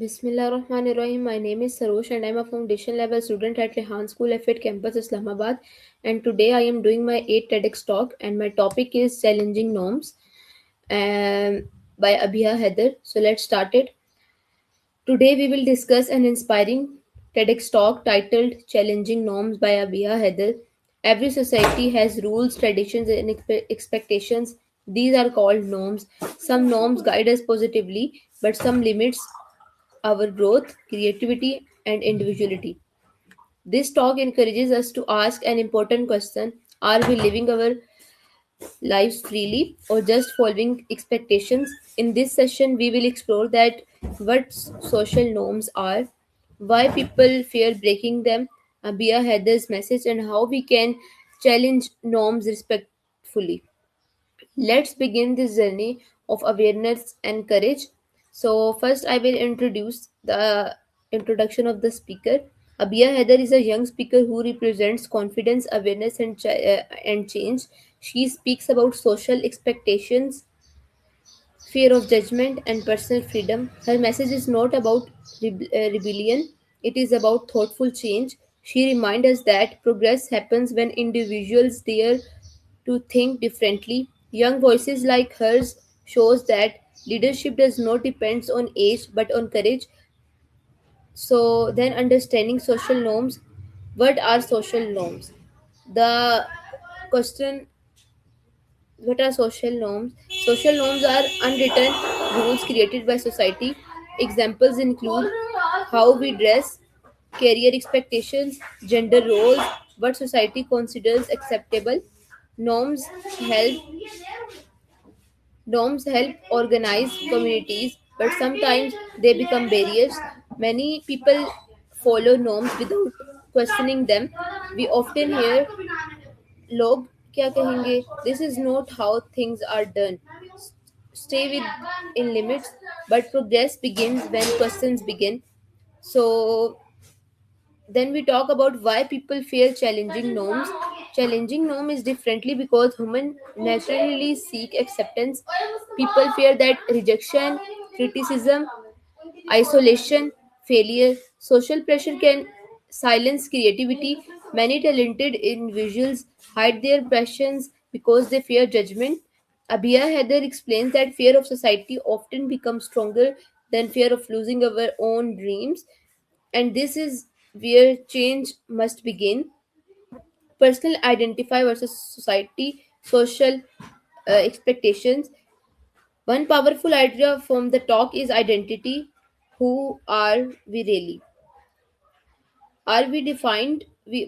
Bismillahirrahmanirrahim. My name is Sarosh and I'm a foundation level student at Rehan School F8 campus Islamabad. And today I am doing my 8 TEDx talk and my topic is challenging norms by Abhiya Heather. So let's start it. Today we will discuss an inspiring TEDx talk titled Challenging Norms by Abhiya Heather. Every society has rules, traditions, and expectations. These are called norms. Some norms guide us positively, but some limits our growth, creativity, and individuality. This talk encourages us to ask an important question: are we living our lives freely or just following expectations? In this session, we will explore that what social norms are, why people fear breaking them, Abia Heather's message, and how we can challenge norms respectfully. Let's begin this journey of awareness and courage. So, first, I will introduce the introduction of the speaker. Abia Heather is a young speaker who represents confidence, awareness, and change. She speaks about social expectations, fear of judgment, and personal freedom. Her message is not about rebellion, it is about thoughtful change. She reminds us that progress happens when individuals dare to think differently. Young voices like hers shows that leadership does not depend on age but on courage. So then understanding social norms. What are social norms? The question, what are social norms? Social norms are unwritten rules created by society. Examples include how we dress, career expectations, gender roles, what society considers acceptable. Norms help Norms help organize communities, but sometimes they become barriers. Many people follow norms without questioning them. We often hear लोग क्या कहेंगे? This is not how things are done. Stay with in limits, but progress begins when questions begin. So then we talk about why people fear challenging norms. Challenging norm is differently because humans naturally seek acceptance. People fear that rejection, criticism, isolation, failure, social pressure can silence creativity. Many talented individuals hide their passions because they fear judgment. Abhiya Heather explains that fear of society often becomes stronger than fear of losing our own dreams, and this is where change must begin. Personal identify versus society social expectations. One powerful idea from the talk is identity. Who are we really? Are we defined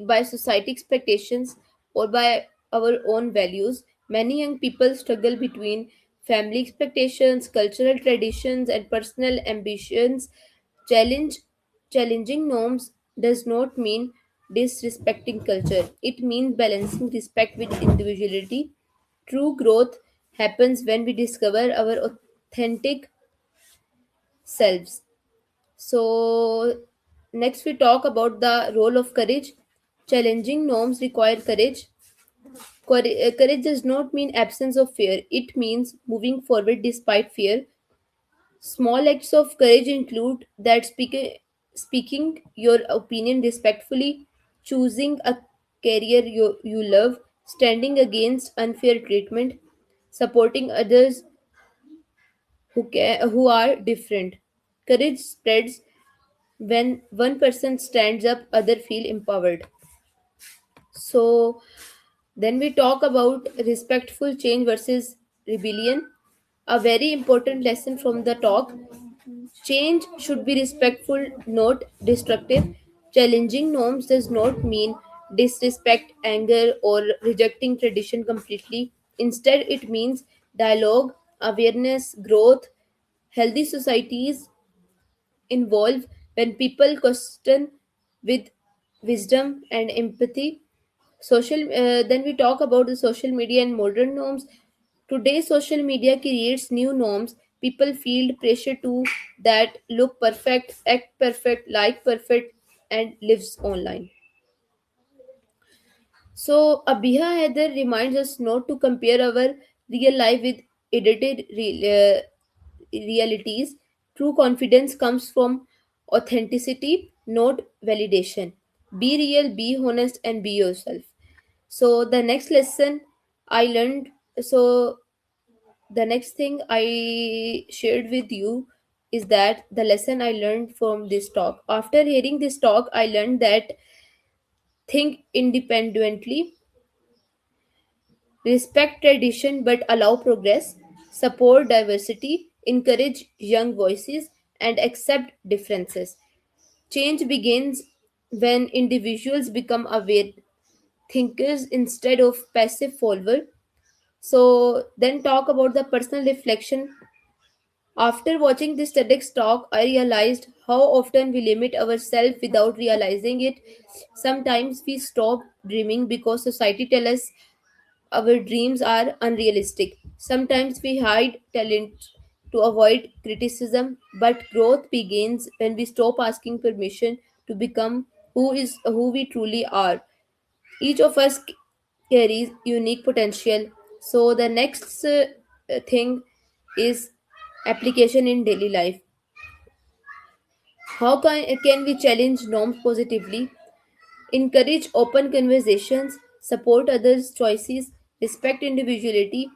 by society expectations or by our own values? Many young people struggle between family expectations, cultural traditions, and personal ambitions. Challenge Challenging norms does not mean disrespecting culture. It means balancing respect with individuality. True growth happens when we discover our authentic selves. So, next we talk about the role of courage. Challenging norms require courage. Courage does not mean absence of fear, it means moving forward despite fear. Small acts of courage include that speaking your opinion respectfully, choosing a career you love, standing against unfair treatment, supporting others who are different. Courage spreads when one person stands up, other feel empowered. So then we talk about respectful change versus rebellion. A very important lesson from the talk. Change should be respectful, not destructive. Challenging norms does not mean disrespect, anger, or rejecting tradition completely. Instead, it means dialogue, awareness, growth. Healthy societies involve when people question with wisdom and empathy. Then we talk about the social media and modern norms. Today social media creates new norms. People feel pressure to that look perfect, act perfect, like perfect, and lives online. So Abiha Heather reminds us not to compare our real life with edited realities. True confidence comes from authenticity, not validation. Be real, be honest, and be yourself. So the next lesson I learned, so the next thing I shared with you is that the lesson I learned from this talk. After hearing this talk, I learned that think independently, respect tradition but allow progress, support diversity, encourage young voices, and accept differences. Change begins when individuals become aware thinkers instead of passive followers. So then talk about the personal reflection. After watching this TEDx talk, I realized how often we limit ourselves without realizing it. Sometimes we stop dreaming because society tells us our dreams are unrealistic. Sometimes we hide talent to avoid criticism, but growth begins when we stop asking permission to become who we truly are. Each of us carries unique potential. So the next thing is application in daily life. How can we challenge norms positively? Encourage open conversations, support others' choices, respect individuality,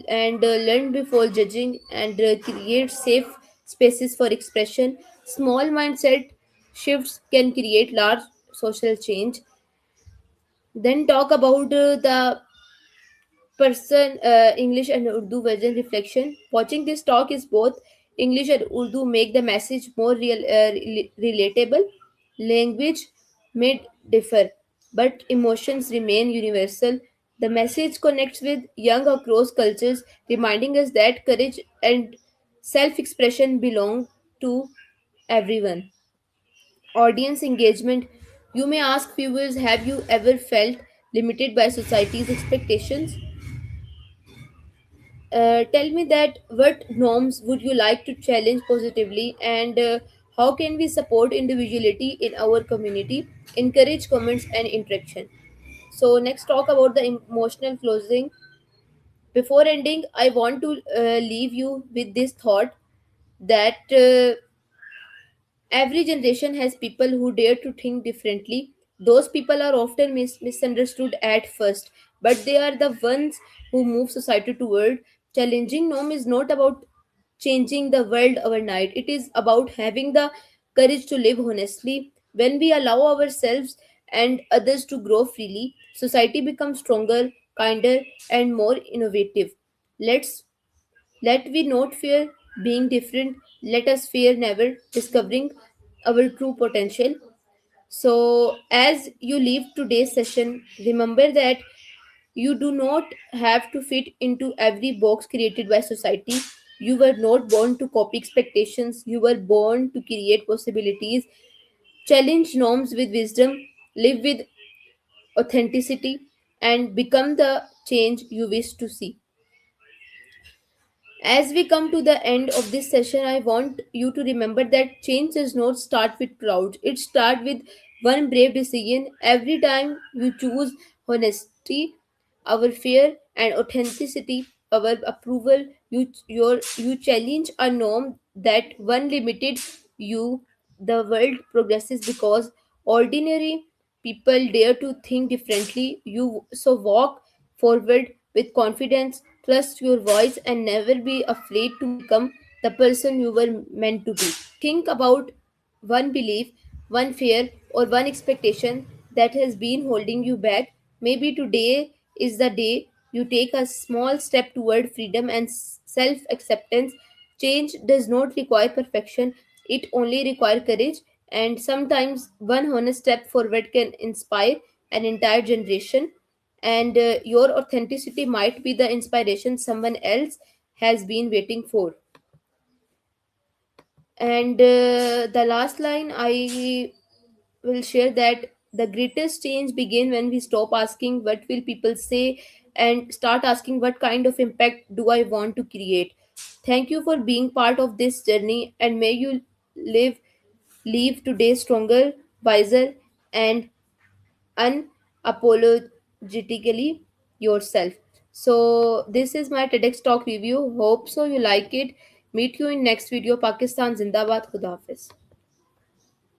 and learn before judging, and create safe spaces for expression. Small mindset shifts can create large social change. Then talk about the person English and Urdu version reflection. Watching this talk is both English and Urdu make the message more relatable. Language may differ, but emotions remain universal. The message connects with young across cultures, reminding us that courage and self-expression belong to everyone. Audience engagement. You may ask viewers, have you ever felt limited by society's expectations? Tell me that what norms would you like to challenge positively, and how can we support individuality in our community? Encourage comments and interaction. So next talk about the emotional closing. Before ending, I want to leave you with this thought that every generation has people who dare to think differently. Those people are often misunderstood at first, but they are the ones who move society toward. Challenging norm is not about changing the world overnight, it is about having the courage to live honestly. When we allow ourselves and others to grow freely, society becomes stronger, kinder, and more innovative. Let's let we not fear being different. Let us fear never discovering our true potential. So, as you leave today's session, remember that you do not have to fit into every box created by society. You were not born to copy expectations, you were born to create possibilities. Challenge norms with wisdom, live with authenticity, and become the change you wish to see. As we come to the end of this session, I want you to remember that change does not start with crowds. It starts with one brave decision. Every time you choose honesty, our fear, and authenticity, our approval, you challenge a norm that one limited you. The world progresses because ordinary people dare to think differently. You so walk forward with confidence, trust your voice, and never be afraid to become the person you were meant to be. Think about one belief, one fear, or one expectation that has been holding you back. Maybe today is the day you take a small step toward freedom and self acceptance. Change does not require perfection, it only requires courage. And sometimes one honest step forward can inspire an entire generation. And your authenticity might be the inspiration someone else has been waiting for. And the last line I will share that the greatest change begin when we stop asking what will people say and start asking what kind of impact do I want to create. Thank you for being part of this journey, and may you live leave today stronger, wiser, and unapologetically yourself. So this is my TEDx talk review. Hope so you like it. Meet you in next video. Pakistan Zindabad. Khuda Hafiz.